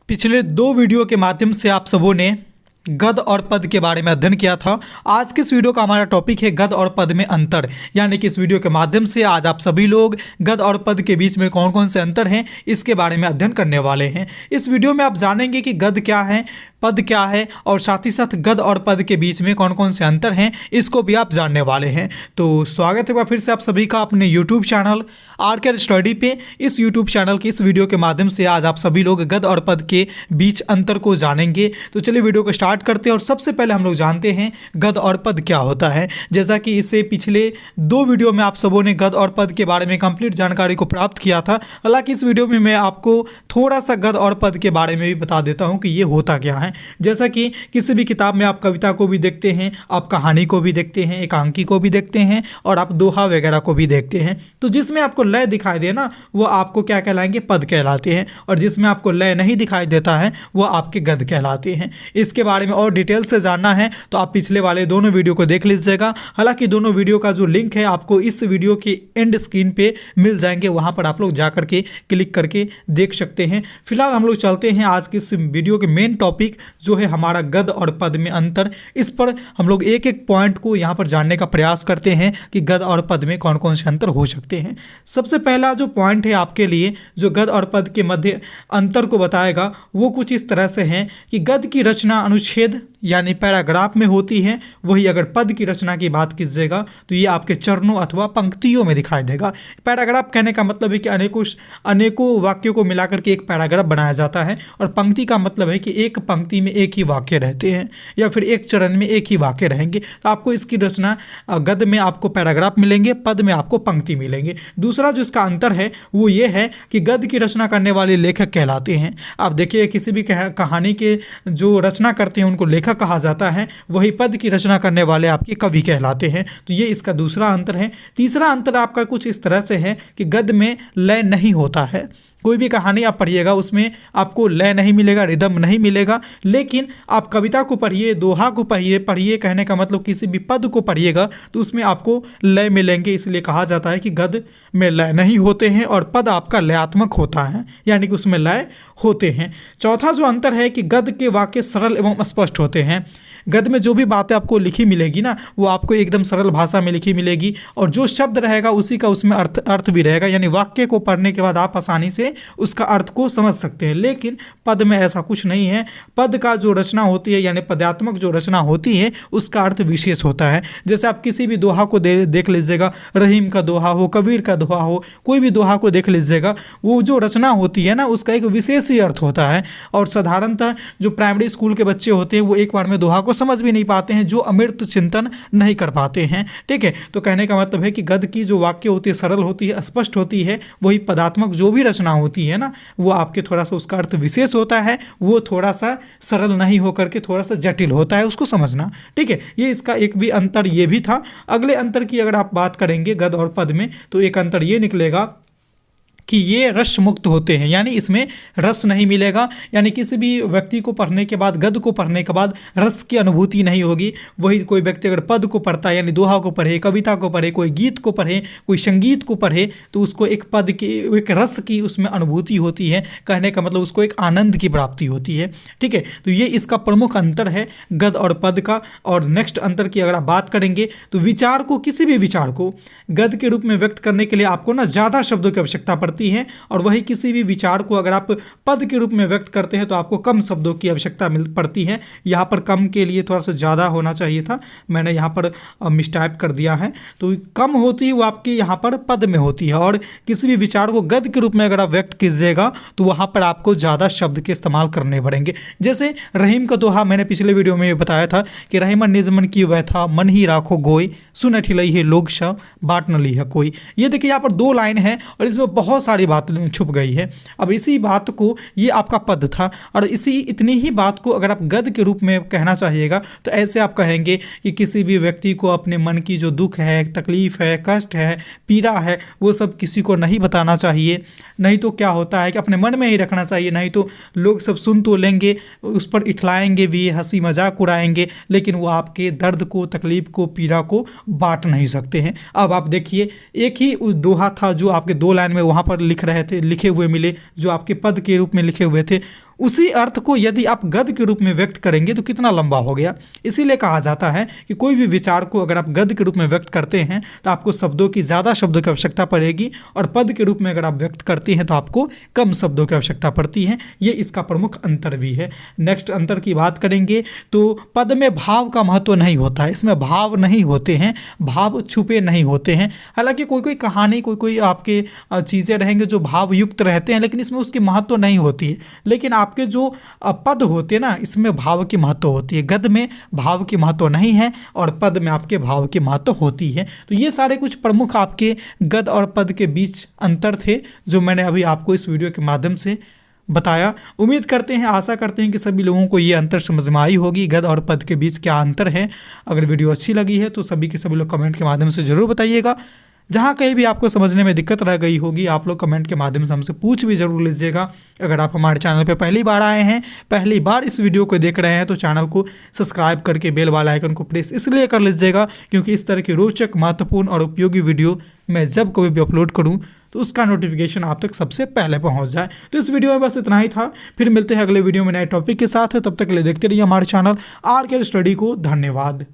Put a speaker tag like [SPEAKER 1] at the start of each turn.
[SPEAKER 1] पिछले दो वीडियो के माध्यम से आप सबों ने गद और पद के बारे में अध्ययन किया था। आज के इस वीडियो का हमारा टॉपिक है गद और पद में अंतर, यानी कि इस वीडियो के माध्यम से आज आप सभी लोग गद और पद के बीच में कौन कौन से अंतर हैं इसके बारे में अध्ययन करने वाले हैं। इस वीडियो में आप जानेंगे कि गद क्या है, पद क्या है और साथ ही साथ गद और पद के बीच में कौन कौन से अंतर हैं इसको भी आप जानने वाले हैं। तो स्वागत है फिर से आप सभी का अपने यूट्यूब चैनल आर स्टडी पे। इस यूट्यूब चैनल की इस वीडियो के माध्यम से आज आप सभी लोग गद और पद के बीच अंतर को जानेंगे। तो चलिए वीडियो को स्टार्ट करते हैं और सबसे पहले हम लोग जानते हैं गद और पद क्या होता है। जैसा कि इससे पिछले दो वीडियो में आप सबों ने गद और पद के बारे में कंप्लीट जानकारी को प्राप्त किया था। हालांकि इस वीडियो में मैं आपको थोड़ा सा गद और पद के बारे में भी बता देता हूँ कि ये होता क्या है। जैसा कि किसी भी किताब में आप कविता को भी देखते हैं, आप कहानी को भी देखते हैं, एकांकी को भी देखते हैं और आप दोहा वगैरह को भी देखते हैं। तो जिसमें आपको लय दिखाई दे ना, वो आपको क्या कहलाएंगे, पद कहलाते हैं। और जिसमें आपको लय नहीं दिखाई देता है वो आपके गद कहलाते हैं। इसके बारे में और डिटेल से जानना है तो आप पिछले वाले दोनों वीडियो को देख लीजिएगा। हालांकि दोनों वीडियो का जो लिंक है आपको इस वीडियो के एंड स्क्रीन पे मिल जाएंगे, वहां पर आप लोग जा करके क्लिक करके देख सकते हैं। फिलहाल हम लोग चलते हैं आज के इस वीडियो के मेन टॉपिक जो है हमारा गद और पद में अंतर। इस पर हम लोग एक एक पॉइंट को यहाँ पर जानने का प्रयास करते हैं कि गद और पद में कौन कौन से अंतर हो सकते हैं। सबसे पहला जो पॉइंट है आपके लिए जो गद और पद के मध्य अंतर को बताएगा वो कुछ इस तरह से है कि गद की रचना अनुच्छेद यानी पैराग्राफ में होती है, वही अगर पद की रचना की बात कीजिएगा तो ये आपके चरणों अथवा पंक्तियों में दिखाई देगा। पैराग्राफ कहने का मतलब है कि अनेकों वाक्यों को मिलाकर के एक पैराग्राफ बनाया जाता है और पंक्ति का मतलब है कि एक पंक्ति में एक ही वाक्य रहते हैं या फिर एक चरण में एक ही वाक्य रहेंगे। तो आपको इसकी रचना गद में आपको पैराग्राफ मिलेंगे, पद में आपको पंक्ति मिलेंगे। दूसरा जो इसका अंतर है वो ये है कि गद की रचना करने वाले लेखक कहलाते हैं। आप देखिए किसी भी कहानी के जो रचना करते हैं उनको लेखक कहा जाता है, वही पद की रचना करने वाले आपके कवि कहलाते हैं। तो ये इसका दूसरा अंतर है। तीसरा अंतर आपका कुछ इस तरह से है कि गद में लय नहीं होता है। कोई भी कहानी आप पढ़िएगा उसमें आपको लय नहीं मिलेगा, रिदम नहीं मिलेगा। लेकिन आप कविता को पढ़िए, दोहा को पढ़िए कहने का मतलब किसी भी पद को पढ़िएगा तो उसमें आपको लय मिलेंगे। इसलिए कहा जाता है कि गद में लय नहीं होते हैं और पद आपका लयात्मक होता है, यानी कि उसमें लय होते हैं। चौथा जो अंतर है कि गद के वाक्य सरल एवं स्पष्ट होते हैं। गद में जो भी बातें आपको लिखी मिलेगी ना वो आपको एकदम सरल भाषा में लिखी मिलेगी और जो शब्द रहेगा उसी का उसमें अर्थ भी रहेगा, यानी वाक्य को पढ़ने के बाद आप आसानी से उसका अर्थ को समझ सकते हैं। लेकिन पद में ऐसा कुछ नहीं है। पद का जो रचना होती है यानी पदात्मक जो रचना होती है उसका अर्थ विशेष होता है। जैसे आप किसी भी दोहा को देख लीजिएगा, रहीम का दोहा हो, कबीर का दोहा हो, कोई भी दोहा को देख लीजिएगा, वो जो रचना होती है ना उसका एक विशेष ही अर्थ होता है। और साधारणतः जो प्राइमरी स्कूल के बच्चे होते हैं वो एक बार में दोहा को समझ भी नहीं पाते हैं, जो अमृत चिंतन नहीं कर पाते हैं। ठीक है, तो कहने का मतलब है कि गद की जो वाक्य होती है सरल होती है, स्पष्ट होती है। वही पदात्मक जो भी रचना होती है ना वो आपके थोड़ा सा उसका अर्थ विशेष होता है, वो थोड़ा सा सरल नहीं होकर के थोड़ा सा जटिल होता है, उसको समझना। ठीक है, ये इसका एक भी अंतर ये भी था। अगले अंतर की अगर आप बात करेंगे गद और पद में तो एक अंतर ये निकलेगा कि ये रस मुक्त होते हैं, यानी इसमें रस नहीं मिलेगा। यानी किसी भी व्यक्ति को पढ़ने के बाद, गद को पढ़ने के बाद रस की अनुभूति नहीं होगी। वही कोई व्यक्ति अगर पद को पढ़ता है यानी दोहा को पढ़े, कविता को पढ़े, कोई गीत को पढ़े, कोई संगीत को पढ़े तो उसको एक पद की, एक रस की उसमें अनुभूति होती है। कहने का मतलब उसको एक आनंद की प्राप्ति होती है। ठीक है, तो ये इसका प्रमुख अंतर है गद और पद का। और नेक्स्ट अंतर की अगर आप बात करेंगे तो विचार को, किसी भी विचार को गद के रूप में व्यक्त करने के लिए आपको ना ज़्यादा शब्दों की आवश्यकता पड़ती है और वही किसी भी विचार को अगर आप पद के रूप में व्यक्त करते हैं तो आपको कम शब्दों की आवश्यकता पड़ती है। यहाँ पर कम के लिए थोड़ा सा ज़्यादा होना चाहिए था, मैंने यहाँ पर मिसटाइप कर दिया है। तो कम होती है वो आपके यहाँ पर पद में होती है और किसी भी विचार को गद के रूप में अगर आप व्यक्त कीजिएगा तो वहाँ पर आपको ज़्यादा शब्द के इस्तेमाल करने पड़ेंगे। जैसे रहीम का दोहा मैंने पिछले वीडियो में बताया था कि रहीमन निज मन की व्यथा मन ही राखो गोई, सुन ठिलई है लोग श बाट न ली है कोई। ये देखिए यहाँ पर दो लाइन है और इसमें बहुत सारी बात छुप गई है। अब इसी बात को, ये आपका पद था और इतनी ही बात को अगर आप गद के रूप में कहना चाहिएगा तो ऐसे आप कहेंगे कि किसी भी व्यक्ति को अपने मन की जो दुख है, तकलीफ है, कष्ट है, पीड़ा है, वो सब किसी को नहीं बताना चाहिए। नहीं तो क्या होता है कि अपने मन में ही रखना चाहिए, नहीं तो लोग सब सुन तो लेंगे, उस पर इठलाएंगे भी, हंसी मजाक उड़ाएंगे, लेकिन वो आपके दर्द को, तकलीफ को, पीड़ा को बांट नहीं सकते हैं। अब आप देखिए एक ही दोहा था जो आपके दो लाइन में वहाँ पर लिखे हुए मिले, जो आपके पद के रूप में लिखे हुए थे, उसी अर्थ को यदि आप गद्य के रूप में व्यक्त करेंगे तो कितना लंबा हो गया। इसीलिए कहा जाता है कि कोई भी विचार को अगर आप गद्य के रूप में व्यक्त करते हैं तो आपको ज़्यादा शब्दों की आवश्यकता पड़ेगी, और पद के रूप में अगर आप व्यक्त करते हैं तो आपको कम शब्दों की आवश्यकता पड़ती है। ये इसका प्रमुख अंतर भी है। नेक्स्ट अंतर की बात करेंगे तो पद में भाव का महत्व नहीं होता है, इसमें भाव नहीं होते हैं, भाव छुपे नहीं होते हैं। हालांकि कोई कोई कहानी, कोई कोई आपके चीज़ें रहेंगे जो भाव युक्त रहते हैं, लेकिन इसमें उसकी महत्व नहीं होती है। लेकिन आपके जो पद होते हैं ना, इसमें भाव की महत्व होती है। गद्य में भाव की महत्व नहीं है और पद में आपके भाव की महत्व होती है। तो ये सारे कुछ प्रमुख आपके गद्य और पद के बीच अंतर थे जो मैंने अभी आपको इस वीडियो के माध्यम से बताया। उम्मीद करते हैं, आशा करते हैं कि सभी लोगों को ये अंतर समझ में आई होगी, गद्य और पद के बीच क्या अंतर है। अगर वीडियो अच्छी लगी है तो सभी के सभी लोग कमेंट के माध्यम से ज़रूर बताइएगा। जहाँ कहीं भी आपको समझने में दिक्कत रह गई होगी, आप लोग कमेंट के माध्यम से हमसे पूछ भी जरूर लीजिएगा। अगर आप हमारे चैनल पर पहली बार आए हैं, पहली बार इस वीडियो को देख रहे हैं, तो चैनल को सब्सक्राइब करके बेल वाला आइकन को प्रेस इसलिए कर लीजिएगा क्योंकि इस तरह की रोचक, महत्वपूर्ण और उपयोगी वीडियो मैं जब कभी भी अपलोड करूँ तो उसका नोटिफिकेशन आप तक सबसे पहले पहुंच जाए। तो इस वीडियो में बस इतना ही था। फिर मिलते हैं अगले वीडियो में नए टॉपिक के साथ। तब तक के लिए देखते रहिए हमारे चैनल RK स्टडी को। धन्यवाद।